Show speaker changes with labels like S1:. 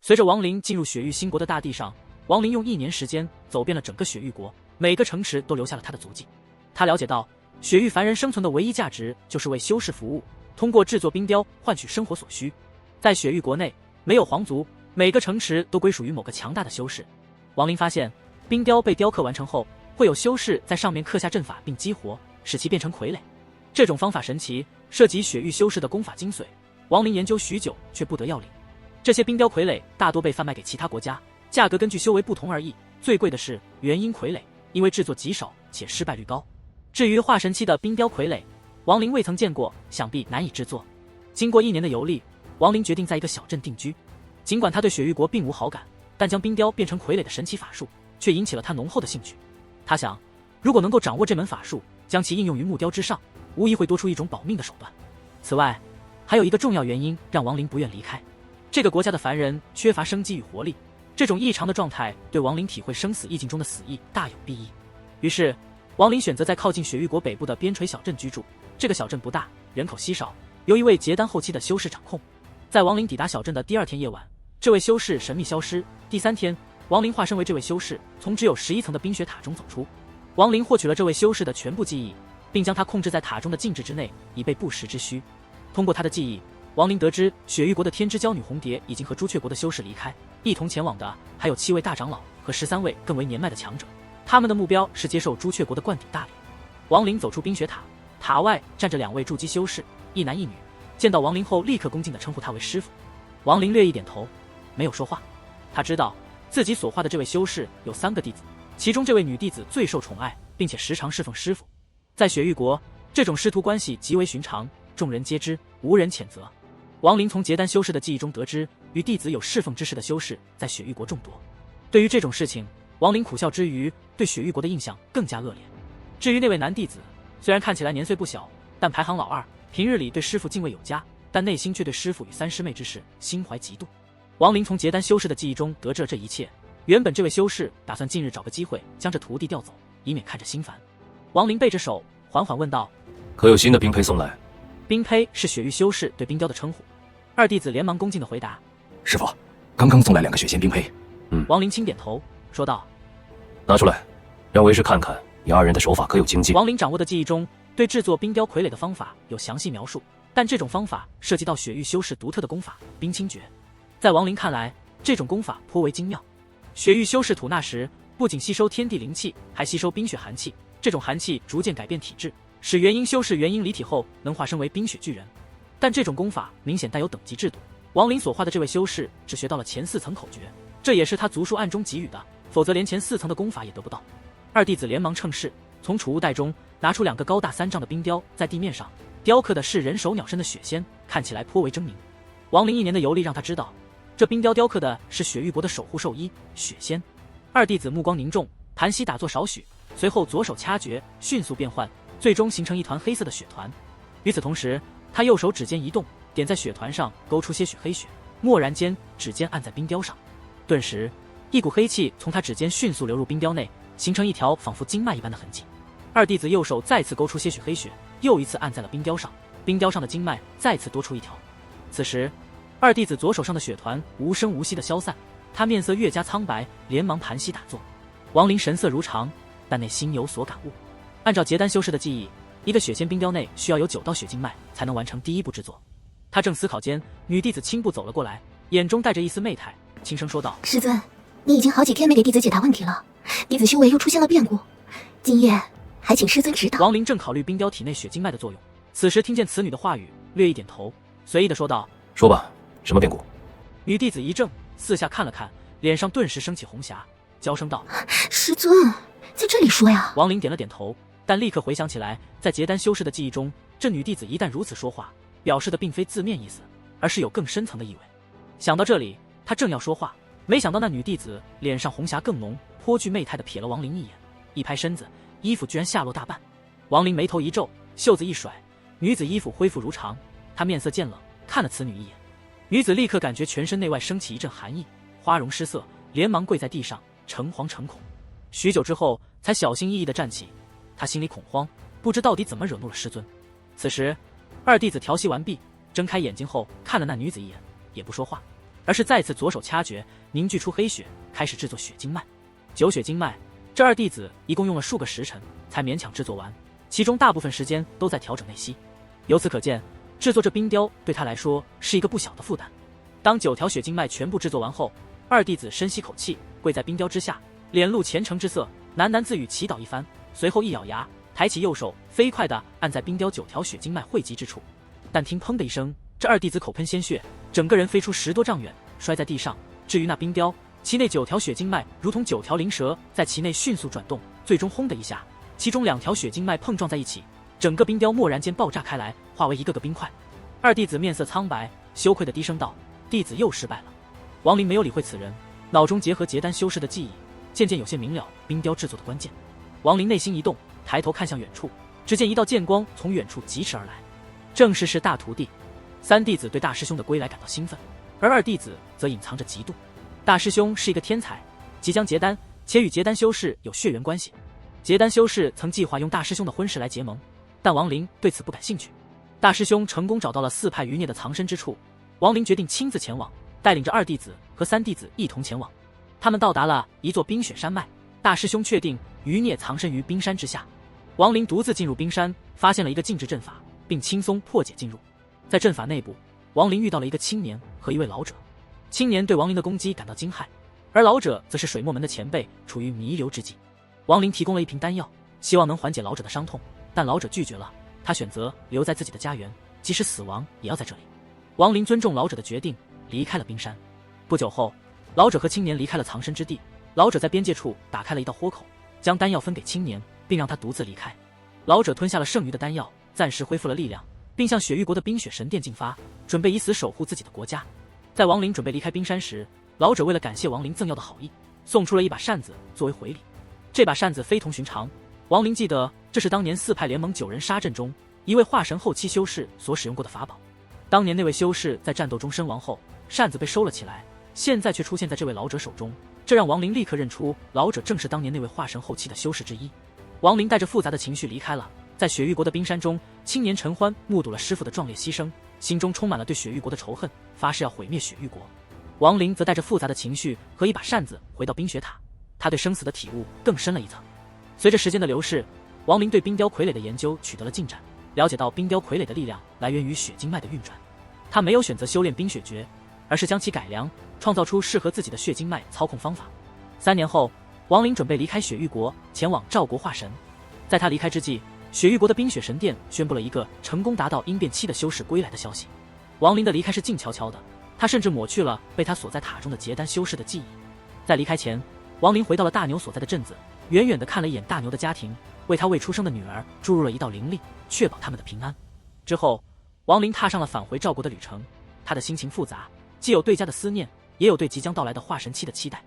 S1: 随着亡灵进入雪域新国的大地上，亡灵用1年时间走遍了整个雪域国，每个城池都留下了他的足迹。他了解到，雪域凡人生存的唯一价值就是为修士服务，通过制作冰雕换取生活所需。在雪域国内，没有皇族，每个城池都归属于某个强大的修士。亡灵发现，冰雕被雕刻完成后，会有修士在上面刻下阵法并激活，使其变成傀儡。这种方法神奇，涉及雪域修士的功法精髓，亡灵研究许久却不得要领。这些冰雕傀儡大多被贩卖给其他国家，价格根据修为不同而异，最贵的是元婴傀儡，因为制作极少且失败率高。至于化神期的冰雕傀儡，亡灵未曾见过，想必难以制作。经过1年的游历，亡灵决定在一个小镇定居。尽管他对雪域国并无好感，但将冰雕变成傀儡的神奇法术却引起了他浓厚的兴趣。他想，如果能够掌握这门法术，将其应用于木雕之上，无疑会多出一种保命的手段。此外，还有一个重要原因让亡灵不愿离开。这个国家的凡人缺乏生机与活力，这种异常的状态对亡灵体会生死意境中的死意大有裨益。于是，亡灵选择在靠近雪域国北部的边陲小镇居住。这个小镇不大，人口稀少，由一位结丹后期的修士掌控。在亡灵抵达小镇的第2天夜晚，这位修士神秘消失。第3天，亡灵化身为这位修士，从只有11层的冰雪塔中走出。亡灵获取了这位修士的全部记忆，并将他控制在塔中的禁制之内，以备不时之需。通过他的记忆，亡灵得知雪域国的天之骄女红蝶已经和朱雀国的修士离开，一同前往的还有7位大长老和13位更为年迈的强者。他们的目标是接受朱雀国的灌顶大礼。亡灵走出冰雪塔，塔外站着2位筑基修士，一男一女。见到亡灵后，立刻恭敬地称呼他为师傅。亡灵略一点头，没有说话。他知道自己所化的这位修士有3个弟子，其中这位女弟子最受宠爱，并且时常侍奉师傅。在雪域国，这种师徒关系极为寻常，众人皆知，无人谴责。亡灵从结丹修士的记忆中得知，与弟子有侍奉之事的修士在雪域国众多。对于这种事情，亡灵苦笑之余，对雪域国的印象更加恶劣。至于那位男弟子，虽然看起来年岁不小，但排行老2，平日里对师傅敬畏有加，但内心却对师傅与3师妹之事心怀嫉妒。亡灵从结丹修士的记忆中得知了这一切。原本这位修士打算近日找个机会将这徒弟调走，以免看着心烦。亡灵背着手缓缓问道：
S2: 可有新的冰胚送来？
S1: 冰胚是雪域修士对冰雕的称呼。2弟子连忙恭敬地回答：
S2: 师傅，刚刚送来2个雪仙冰胚。
S1: 亡灵轻点头说道：
S2: 拿出来，让为师看看你2人的手法可有精进。
S1: 亡灵掌握的记忆中对制作冰雕傀儡的方法有详细描述，但这种方法涉及到雪域修士独特的功法冰清诀。在亡灵看来，这种功法颇为精妙。雪域修士吐纳时，不仅吸收天地灵气，还吸收冰雪寒气，这种寒气逐渐改变体质，使元婴修士元婴离体后能化身为冰雪巨人。但这种功法明显带有等级制度，亡灵所化的这位修士只学到了前4层口诀，这也是他族数暗中给予的，否则连前4层的功法也得不到。2弟子连忙趁势从储物袋中拿出2个高大3丈的冰雕，在地面上雕刻的是人手鸟身的雪仙，看起来颇为狰狞。亡灵1年的游历让他知道，这冰雕雕刻的是雪域国的守护兽医雪仙。2弟子目光凝重，盘膝打坐少许，随后左手掐诀，迅速变换，最终形成一团黑色的雪团。与此同时，他右手指尖移动，点在雪团上勾出些许黑血，蓦然间指尖按在冰雕上，顿时一股黑气从他指尖迅速流入冰雕内，形成一条仿佛经脉一般的痕迹。2弟子右手再次勾出些许黑血，又一次按在了冰雕上，冰雕上的经脉再次多出一条。此时2弟子左手上的雪团无声无息地消散，他面色越加苍白，连忙盘膝打坐。亡灵神色如常，但内心有所感悟。按照结丹修士的记忆，一个雪仙冰雕内需要有9道血经脉才能完成第1步制作。他正思考间，女弟子轻步走了过来，眼中带着一丝媚态，轻声说道：
S3: 师尊，你已经好几天没给弟子解答问题了，弟子修为又出现了变故，今夜还请师尊指导。
S1: 亡灵正考虑冰雕体内血经脉的作用，此时听见此女的话语，略一点头，随意地说道：
S2: 说吧，什么变故？
S1: 女弟子一怔，四下看了看，脸上顿时升起红霞，娇声道：
S3: 师尊，在这里说呀。
S1: 亡灵点了点头，但立刻回想起来，在结丹修士的记忆中，这女弟子一旦如此说话，表示的并非字面意思，而是有更深层的意味。想到这里，他正要说话，没想到那女弟子脸上红霞更浓，颇具媚态地瞥了亡灵一眼，一拍身子，衣服居然下落大半。亡灵眉头一皱，袖子一甩，女子衣服恢复如常，她面色渐冷，看了此女一眼。女子立刻感觉全身内外升起一阵寒意，花容失色，连忙跪在地上，诚惶诚恐。许久之后，才小心翼翼地站起。她心里恐慌，不知到底怎么惹怒了师尊。此时，2弟子调息完毕，睁开眼睛后看了那女子一眼，也不说话。而是再次左手掐诀，凝聚出黑血，开始制作血经脉。9血经脉，这二弟子一共用了数个时辰才勉强制作完，其中大部分时间都在调整内息。由此可见，制作这冰雕对他来说是一个不小的负担。当9条血经脉全部制作完后，二弟子深吸口气，跪在冰雕之下，脸露虔诚之色，喃喃自语祈祷一番，随后一咬牙，抬起右手，飞快地按在冰雕9条血经脉汇集之处。但听砰的一声，这二弟子口喷鲜血，整个人飞出10多丈远，摔在地上。至于那冰雕，其内9条血经脉如同9条灵蛇，在其内迅速转动，最终轰的一下，其中2条血经脉碰撞在一起，整个冰雕蓦然间爆炸开来，化为一个个冰块。二弟子面色苍白，羞愧地低声道：“弟子又失败了。”王林没有理会此人，脑中结合结丹修士的记忆，渐渐有些明了冰雕制作的关键。王林内心一动，抬头看向远处，只见一道剑光从远处疾驰而来，正是大徒弟。3弟子对大师兄的归来感到兴奋，而2弟子则隐藏着嫉妒。大师兄是一个天才，即将结丹，且与结丹修士有血缘关系。结丹修士曾计划用大师兄的婚事来结盟，但王林对此不感兴趣。大师兄成功找到了4派余孽的藏身之处，王林决定亲自前往，带领着2弟子和3弟子一同前往。他们到达了一座冰雪山脉，大师兄确定余孽藏身于冰山之下。王林独自进入冰山，发现了一个禁制阵法，并轻松破解进入。在阵法内部，王林遇到了一个青年和一位老者。青年对王林的攻击感到惊骇，而老者则是水墨门的前辈，处于弥留之际。王林提供了一瓶丹药，希望能缓解老者的伤痛，但老者拒绝了，他选择留在自己的家园，即使死亡也要在这里。王林尊重老者的决定，离开了冰山。不久后，老者和青年离开了藏身之地，老者在边界处打开了一道豁口，将丹药分给青年，并让他独自离开。老者吞下了剩余的丹药，暂时恢复了力量，并向雪域国的冰雪神殿进发，准备以死守护自己的国家。在王林准备离开冰山时，老者为了感谢王林赠药的好意，送出了一把扇子作为回礼。这把扇子非同寻常，王林记得这是当年4派联盟9人杀阵中一位化神后期修士所使用过的法宝。当年那位修士在战斗中身亡后，扇子被收了起来，现在却出现在这位老者手中，这让王林立刻认出老者正是当年那位化神后期的修士之一。王林带着复杂的情绪离开了。在雪域国的冰山中，青年陈欢目睹了师父的壮烈牺牲，心中充满了对雪域国的仇恨，发誓要毁灭雪域国。王林则带着复杂的情绪和一把扇子回到冰雪塔，他对生死的体悟更深了一层。随着时间的流逝，王林对冰雕傀儡的研究取得了进展，了解到冰雕傀儡的力量来源于血经脉的运转。他没有选择修炼冰雪诀，而是将其改良，创造出适合自己的血经脉操控方法。3年后，王林准备离开雪域国，前往赵国化神。在他离开之际，雪域国的冰雪神殿宣布了一个成功达到阴变期的修士归来的消息。王林的离开是静悄悄的，他甚至抹去了被他锁在塔中的结丹修士的记忆。在离开前，王林回到了大牛所在的镇子，远远地看了一眼大牛的家庭，为他未出生的女儿注入了一道灵力，确保他们的平安。之后，王林踏上了返回赵国的旅程，他的心情复杂，既有对家的思念，也有对即将到来的化神期的期待。